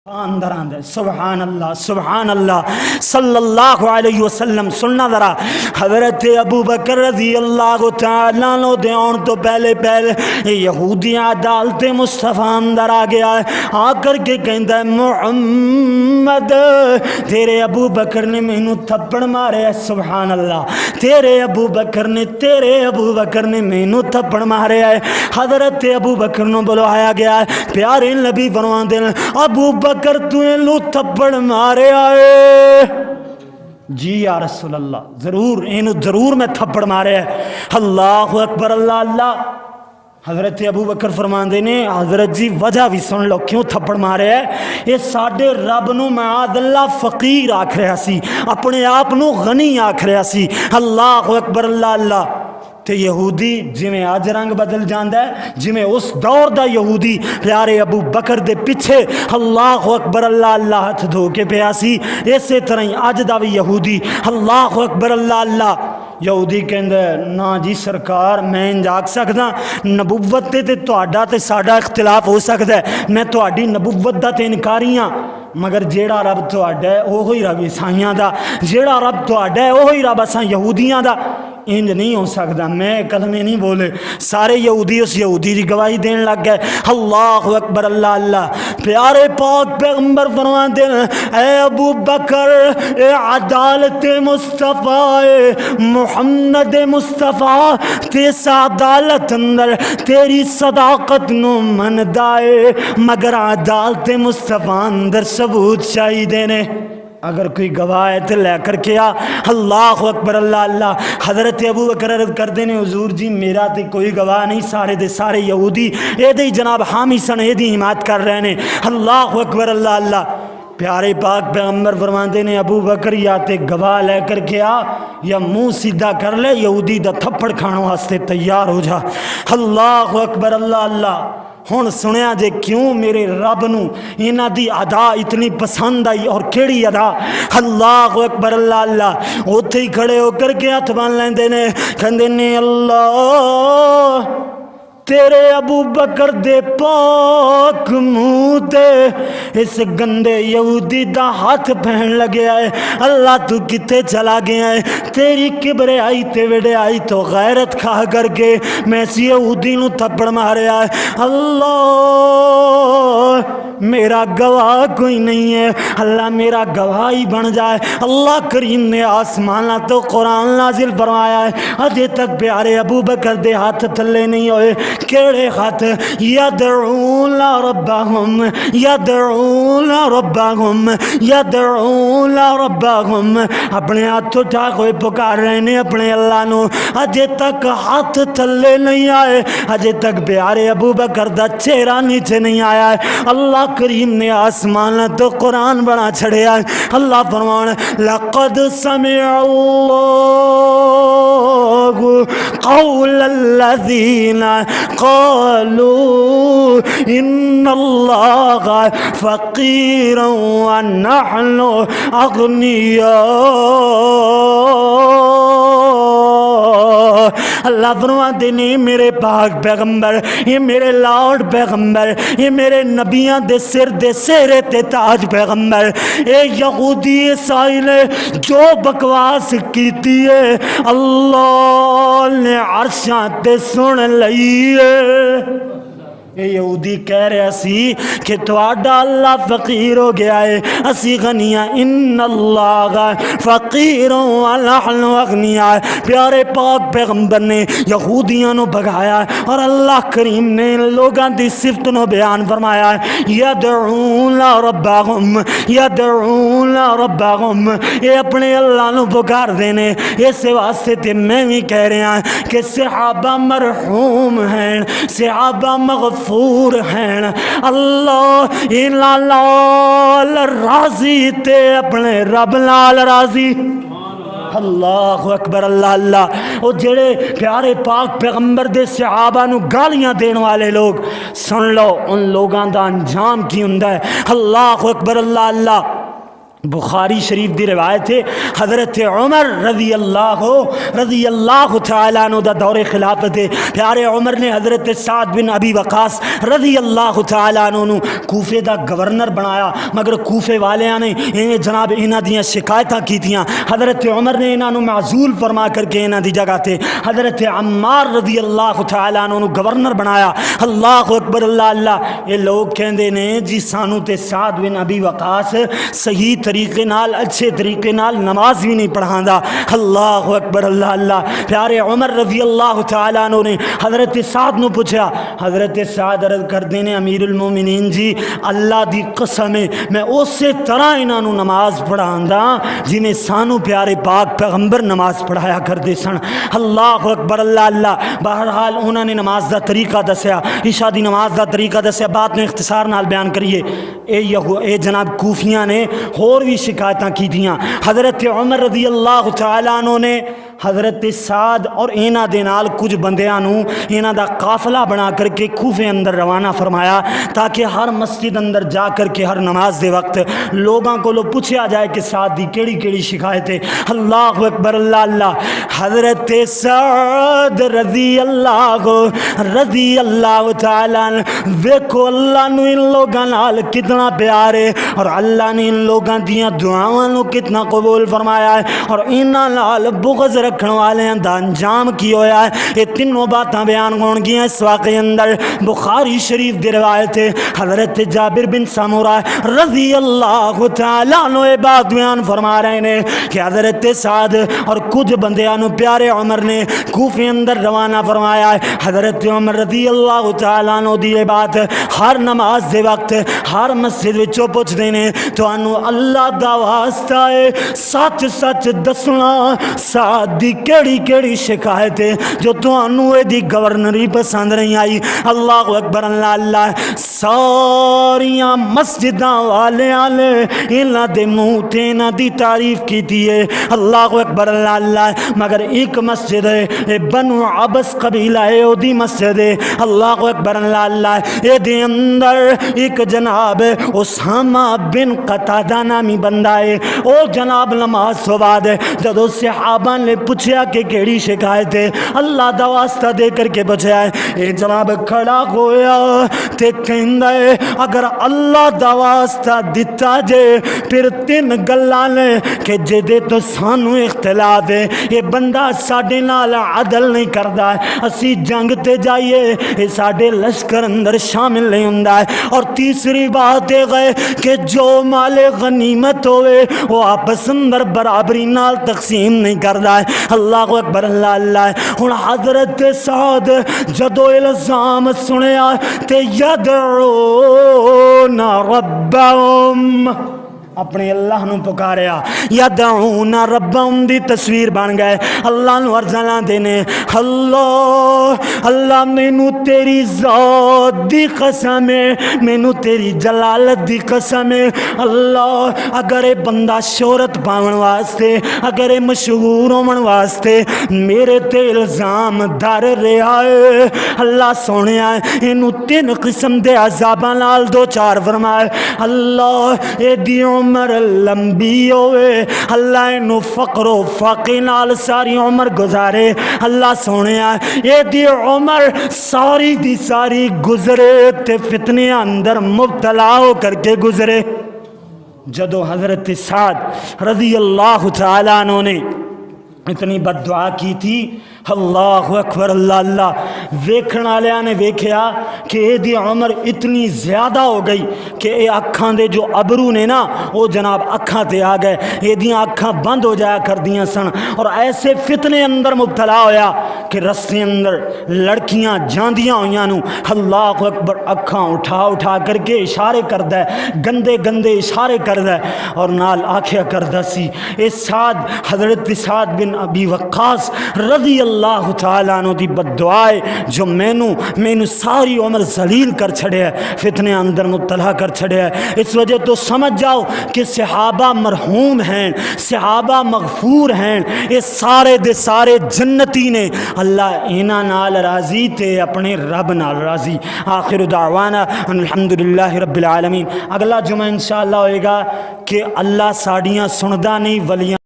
اندر آندے سبحان اللہ صلی اللہ علیہ وسلم۔ سننا ذرا، حضرت ابو بکر رضی اللہ تعالیٰ عنہ دے آن تو پہلے یہودی عدالت مصطفیٰ اندر آ گیا ہے، آ کر کے کہندا ہے محمد تیرے ابو بکر نے مینوں تھپڑ مارے ہے۔ سبحان اللہ، تیرے ابو بکر نے مینوں تھپڑ مارے ہے۔ حضرت ابو بکر نو بلوایا گیا ہے، پیارے نبی فرماندے ہیں ابو بکر تو اینو تھپڑ مارے آئے؟ جی یا رسول اللہ، ضرور میں تھپڑ مارے ہے۔ اللہ اکبر اللہ۔ حضرت ابو بکر فرماندے نے حضرت جی وجہ بھی سن لو کیوں تھپڑ مارے ہے۔ یہ ساڈے رب نو معاذ اللہ فقیر آکھ رہا سی، اپنے آپ نو غنی آکھ رہا سی۔ اللہ اکبر اللہ۔ تے یہودی جویں اج رنگ بدل جاندا ہے، جویں اس دور دا یہودی پیارے ابو بکر دے پیچھے اللہ اکبر اللہ ہاتھ دھو کے پیا سی، اسی طرح ہی اج دا بھی یہودی اللہ اکبر اللہ۔ یہودی کہندا ہے نا جی سرکار میں انج آکھ سکدا نبوت تے تہاڈا تے ساڈا اختلاف ہو سکدا ہے، میں تہاڈی نبوت دا تے انکاری ہاں، مگر جیڑا رب تہاڈا ہے اوہی رب عیسائیاں دا، جیڑا رب تہاڈا ہے اوہی رب اساں یہودیاں دا۔ انج نہیں ہو سکتا، میں کلمے نہیں بولے، سارے یہودی اس یہودی کی گواہی دین لگ گئے۔ اللہ اکبر اللہ۔ پیارے پاک پیغمبر فرماتے ہیں اے ابو بکر، اے عدالت مصطفیٰ محمد مصطفیٰ، تیس عدالت اندر تیری صداقت نو من دائے، مگر عدالت مصطفیٰ اندر ثبوت چاہیے نے۔ اگر کوئی گواہ ہے تو لے کر کے آ۔ اللہ اکبر اللہ۔ حضرت ابو بکر عرض کردے نے حضور جی میرا تے کوئی گواہ نہیں، سارے دے سارے یہودی اے دے جناب حامی سن، اے دی حمایت کر رہے ہیں۔ اللہ اکبر اللہ۔ پیارے پاک پیغمبر فرماندے نے ابو بکر یا تے گواہ لے کر کے آ یا منہ سیدھا کر لے، یہودی دا تھپڑ کھانوں واسطے تیار ہو جا۔ اللہ اکبر اللہ۔ ہن سنیا جے کیوں میرے رب نو انہاں دی ادا اتنی پسند آئی، اور کیڑی ادا؟ اللہ اکبر اللہ۔ اوتھے ہی کھڑے ہو کر کے ہاتھ بن لیندے نے، کہندے نے اللہ تیرے ابو بکر دے پاک منہ تے اس گندے یہودی دا ہاتھ پہن لگیا ہے، اللہ تو کتے چلا گیا ہے؟ تیری کبریائی تے وڈیائی تو غیرت کھا کر کے میں اس یہودی نو تھپڑ ماریا ہے۔ اللہ میرا گواہ کوئی نہیں ہے، اللہ میرا گواہی بن جائے۔ اللہ کریم نے آسمانہ تو قرآن نازل فرمایا ہے، اجے تک پیارے ابو بکر دے ہاتھ تھلے نہیں ہوئے۔ کیڑے ہاتھ؟ یدعون ربہم اپنے ہاتھ اٹھا کوئی پکار رہے ہیں اپنے اللہ نو، اجے تک ہاتھ تھلے نہیں آئے، اجے تک پیارے ابو بکر دا چہرہ نیچے نہیں آیا ہے۔ اللہ کریم نے آسمان تو قرآن بنا چھڑیا ہے۔ اللہ فرمان لقد سمع اللہ قول الذین قالوا ان اللہ فقیر ونحن اغنیاء۔ اللہ فرماتے ہیں میرے پاک پیغمبر، یہ میرے لاڈ پیغمبر، یہ میرے نبیاں دے سر دے سہرے تے تاج پیغمبر، اے یہودی عیسائی نے جو بکواس کیتی ہے اللہ نے عرشاں تے سن لئی ہے۔ یہ یہودی کہہ رہا سی کہ تواڈا اللہ فقیر ہو گیا ہے، اسی غنیاں، ان اللہ فقیر ونحن اغنیاء۔ پیارے پاک پیغمبر نے یہودیاں نو بگایا اور اللہ کریم نے لوگاں دی صفت نو بیان فرمایا ہے، یدعون ربہم، یہ اپنے اللہ نو پکار دینے۔ اس واسطے تے میں بھی کہہ رہا ہوں کہ صحابہ مرحوم ہیں، صحابہ مغفور ہیں، اللہ لال راضی تے اپنے رب لال راضی۔ اللہ اکبر اللہ۔ وہ جڑے پیارے پاک پیغمبر دے صحابہ نو گالیاں دین والے لوگ، سن لو ان لوگاں دا انجام کی ہوندا ہے۔ اللہ اکبر اللہ۔ بخاری شریف دی روایت ہے حضرت عمر رضی اللہ تعالیٰ عنہ دا دور خلافت ہے. پیارے عمر نے حضرت سعد بن ابی وقاص رضی اللہ تعالیٰ عنہ کوفے دا گورنر بنایا, مگر کوفے والیاں نے انہیں جناب انہاں دیاں شکایتاں کیتیاں. حضرت عمر نے انہاں نوں معزول فرما کر کے انہاں دی جگہ تے حضرت عمار رضی اللہ تعالیٰ عنہ گورنر بنایا. اللہ اکبر اللہ اللہ. یہ لوگ کہندے نے جی سانو تے سعد بن ابی وقاص صحیح طریقے نال اچھے طریقے نال نماز بھی نہیں پڑھاندا. اللہ اکبر اللہ اللہ. پیارے عمر رضی اللہ تعالیٰ عنہ نے حضرت سعد نو پوچھا. حضرت سعد عرض کردے نے امیر المومنین جی اللہ دی قسم ہے میں اسی طرح انہاں نو نماز پڑھاندا جویں سانو پیارے پاک پیغمبر نماز پڑھایا کردے سن. اللہ اکبر اللہ اللہ. بہرحال انہوں نے نماز دا طریقہ دسیا, عشاء دی نماز دا طریقہ دسیا. بات میں اختصار نال بیان کریے. اے جناب کوفیاں نے اور بھی شکایتاں کی تھیاں. حضرت عمر رضی اللہ تعالیٰ عنہ نے حضرت سعد اور اینا دے نال کچھ بندیاں نو اینا دا قافلہ بنا کر کے کوفے اندر روانہ فرمایا تاکہ ہر مسجد اندر جا کر کے ہر نماز دے وقت لوگاں کو لو پوچھا جائے کہ سعد دی کیڑی کیڑی شکایت ہے. اللہ اکبر اللہ اللہ. حضرت سعد رضی اللہ تعالیٰ دیکھو اللہ نو ان لوگاں نال کتنا پیار ہے اور اللہ نے ان لوگاں دیاں دعاواں نو کتنا قبول فرمایا ہے اور انہاں نال بغض رکھن والے دا انجام کی ہویا ہے. یہ تینوں باتاں بیان ہون گیاں اس واقعے اندر. بخاری شریف دی روایت ہے حضرت جابر بن سمورہ رضی اللہ تعالیٰ عنہ یہ بات بیان فرما رہے ہیں کہ حضرت سعد اور کچھ بندیاں نو پیارے عمر نے کوفے اندر روانہ فرمایا ہے. حضرت عمر رضی اللہ تعالیٰ عنہ دی یہ بات ہر نماز دے وقت ہر مسجد وچوں پوچھ دینے تو انو اللہ دا واسطہ ہے سچ سچ دسنا سعد دی کیڑی کیڑی شکایت ہے جو تو انو دی گورنری پسند نہیں آئی. اللہ اکبر اللہ اللہ. ساریاں مسجداں والے انہاں دے منہ تے انہاں دی تعریف کیتی ہے. اللہ اکبر اللہ اللہ. مگر ایک مسجد ہے بنو عبس قبیلہ ہے او دی مسجد ہے. اللہ اکبر اللہ اللہ. اے دے اندر ایک جناب اسامہ بن قتادہ نامی بندہ ہے. او جناب نماز تو بعد جدو صحابہ نے پوچھا کہ کیڑی شکایت ہے اللہ دا واسطہ دے کر کے پوچھا ہے. اے جناب کھڑا ہویا تے کہندا ہے اگر اللہ دا واسطہ دتا جے پھر تین گلاں نے کہ جے دے تو سانو اختلاف ہے. یہ بندہ ساڈے نال عدل نہیں کردا ہے. اسی جنگ تے جائیے یہ ساڈے لشکر اندر شامل نہیں ہوندا ہے. اور تیسری بات ہے کہ جو مال غنیمت ہوئے وہ آپس اندر برابری نال تقسیم نہیں کردا ہے. اللہ اکبر اللہ اللہ. ہن حضرت سعد جدو الزام سنیا تے یدعون ربهم اپنے اللہ نو پکاریا. یدعون ربهم دی تصویر بن گئے. اللہ نو ارزاں دینے اللہ اللہ مینو تیری ذات دی قسم ہے مینو تیری جلالت دی قسم ہے اللہ اگر اے بندہ شہرت پاون واسطے اگر اے مشہور ہون واسطے میرے تے الزام دھر رہا ہے اللہ سونیا اینو تین قسم دے عذاباں نال دو چار فرمائے. اللہ اے دی عمر لمبی ہوئے اللہ انو فقر و فاقے نال ساری عمر گزارے. اللہ سونے یہ دی عمر ساری دی ساری گزرے تے فتنے اندر مبتلا ہو کر کے گزرے. جدو حضرت سعد رضی اللہ تعالیٰ عنہ نے اتنی بد دعا کی تھی اللہ اکبر اللہ اللہ ویکھن والیاں نے ویکھیا کہ اے دی عمر اتنی زیادہ ہو گئی کہ اے اکھاں دے جو ابرو نے نا وہ جناب اکھاں تے آ گئے. اے دیاں اکھاں بند ہو جایا کر دیاں سن اور ایسے فتنے اندر مبتلا ہویا کہ رستے اندر لڑکیاں جاندیاں ہویاں نو اللہ اکبر اکھاں اٹھا اٹھا کر کے اشارے کردا ہے گندے گندے اشارے کردا ہے اور نال آکھیا کردا سی اے سعد حضرت سعد بن ابی وقاص رضی اللہ اللہ تعالیٰ عنہ دی بد دعائے جو مینو ساری عمر ذلیل کر چھڑے ہے، فتنے اندر مبتلا کر چھڑے ہے۔ اس وجہ تو سمجھ جاؤ کہ صحابہ مرحوم ہیں، صحابہ مغفور ہیں، یہ سارے دے سارے جنتی نے، اللہ انہاں نال راضی تے اپنے رب نال راضی۔ آخر دعوانا الحمدللہ رب العالمین۔ اگلا جمعہ انشاءاللہ ہوئے گا کہ اللہ ساڑیاں سندہ نہیں ولیاں